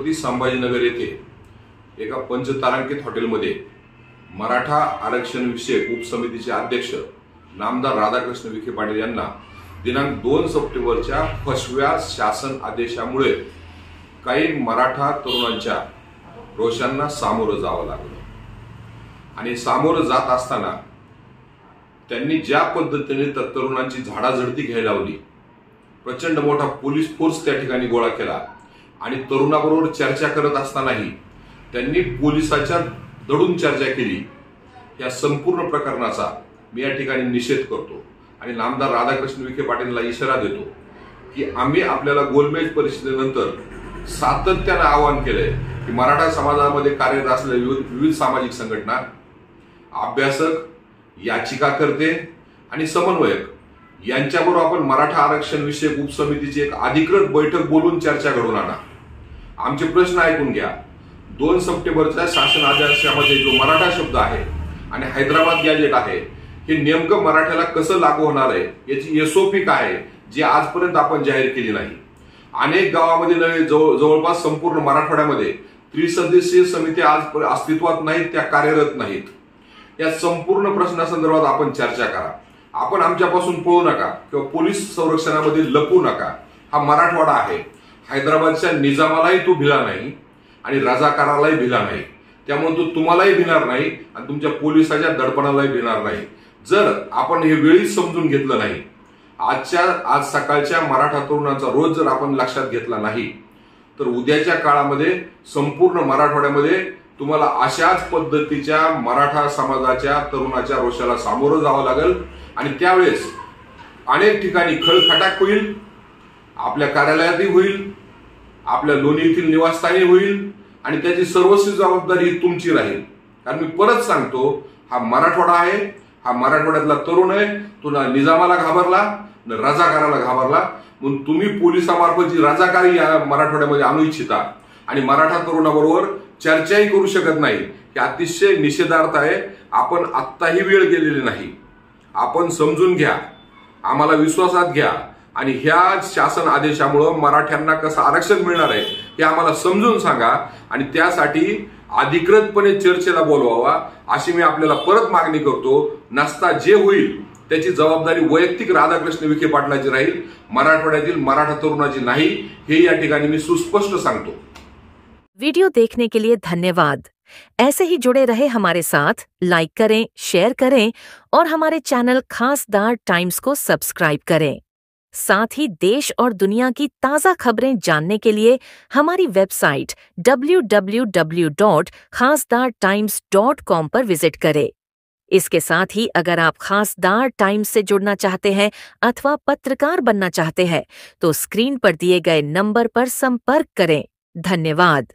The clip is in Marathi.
छत्रपती संभाजीनगर येथे एका पंचतारांकित हॉटेलमध्ये मराठा आरक्षण विषयक उपसमितीचे अध्यक्ष नामदार राधाकृष्ण विखे पाटील यांना दिनांक 2 सप्टेंबरच्या फसव्या शासन आदेशामुळे काही मराठा तरुणांच्या रोषांना सामोरं जावं लागलं आणि सामोरं जात असताना त्यांनी ज्या पद्धतीने त्या तरुणांची झाडाझडती घ्यायला लावली, प्रचंड मोठा पोलीस फोर्स त्या ठिकाणी गोळा केला आणि तरुणाबरोबर चर्चा करत असतानाही त्यांनी पोलिसाच्या दडून चर्चा केली। या संपूर्ण प्रकरणाचा मी या ठिकाणी निषेध करतो आणि नामदार राधाकृष्ण विखे पाटीलला इशारा देतो की आम्ही आपल्याला गोलमेज परिषदेनंतर सातत्याने आवाहन केलंय की मराठा समाजामध्ये कार्यरत असलेल्या विविध सामाजिक संघटना, अभ्यासक, याचिकाकर्ते आणि समन्वयक यांच्याबरोबर आपण मराठा आरक्षण विषयक उपसमितीची एक अधिकृत बैठक बोलून चर्चा घडवून आणा। आमचे प्रश्न ऐकून घ्या। 2 सप्टेंबरच्या शासन आदेशामध्ये जो मराठा शब्द आहे आणि हैदराबाद गॅजेट आहे, हे नेमकं मराठ्याला कसं लागू होणार आहे याची एसओपी काय आहे जी आजपर्यंत आपण जाहीर केली नाही। अनेक गावामध्ये नव्हे, जवळपास संपूर्ण मराठवाड्यामध्ये त्रिसदस्यीय समिती आज अस्तित्वात नाहीत, त्या कार्यरत नाहीत। या संपूर्ण प्रश्नासंदर्भात आपण चर्चा करा। आपण आमच्यापासून पळू नका किंवा पोलीस संरक्षणामध्ये लपू नका। हा मराठवाडा आहे। हैदराबादच्या निजामालाही तो भिला नाही आणि रजाकारालाही भिला नाही, त्यामुळे तो तुम्हालाही भिणार नाही आणि तुमच्या पोलिसाच्या दडपणालाही भिणार नाही जर आपण हे वेळीच समजून घेतलं नाही। आज सकाळच्या मराठा तरुणांचा रोज जर आपण लक्षात घेतला नाही तर उद्याच्या काळामध्ये संपूर्ण मराठवाड्यामध्ये तुम्हाला अशाच पद्धतीच्या मराठा समाजाच्या तरुणाच्या रोषाला सामोरं जावं लागेल आणि त्यावेळेस अनेक ठिकाणी खळखटाक होईल, आपल्या कार्यालयातही होईल, आपल्या लोणी येथील निवासस्थानी होईल आणि त्याची सर्वस्वी जबाबदारी तुमची राहील। कारण मी परत सांगतो, हा मराठवाडा आहे, हा मराठवाड्यातला तरुण आहे, तो ना निजामाला घाबरला ना रजाकाराला घाबरला, म्हणून तुम्ही पोलिसामार्फत जी रजाकारी या मराठवाड्यामध्ये आणू इच्छिता आणि मराठा तरुणाबरोबर चर्चाही करू शकत नाही, हे अतिशय निषेधार्थ आहे। आपण आत्ताही वेळ गेलेली नाही, आपण समजून घ्या, आम्हाला विश्वासात घ्या आणि ह्या शासन आदेशामुळे मराठ्यांना कसं आरक्षण मिळणार आहे हे आम्हाला समजून सांगा आणि त्यासाठी अधिकृतपणे चर्चेला बोलवावा अशी मी आपल्याला परत मागणी करतो। नसता जे होईल त्याची जबाबदारी वैयक्तिक राधाकृष्ण विखे पाटलाची राहील, मराठवाड्यातील मराठा तरुणाची नाही, हे या ठिकाणी मी सुस्पष्ट सांगतो। वीडियो देखने के लिए धन्यवाद। ऐसे ही जुड़े रहे हमारे साथ, लाइक करें, शेयर करें और हमारे चैनल खासदार टाइम्स को सब्सक्राइब करें। साथ ही देश और दुनिया की ताज़ा खबरें जानने के लिए हमारी वेबसाइट www.khasdartimes.com पर विजिट करें। इसके साथ ही अगर आप खासदार टाइम्स से जुड़ना चाहते हैं अथवा पत्रकार बनना चाहते हैं तो स्क्रीन पर दिए गए नंबर पर संपर्क करें। धन्यवाद।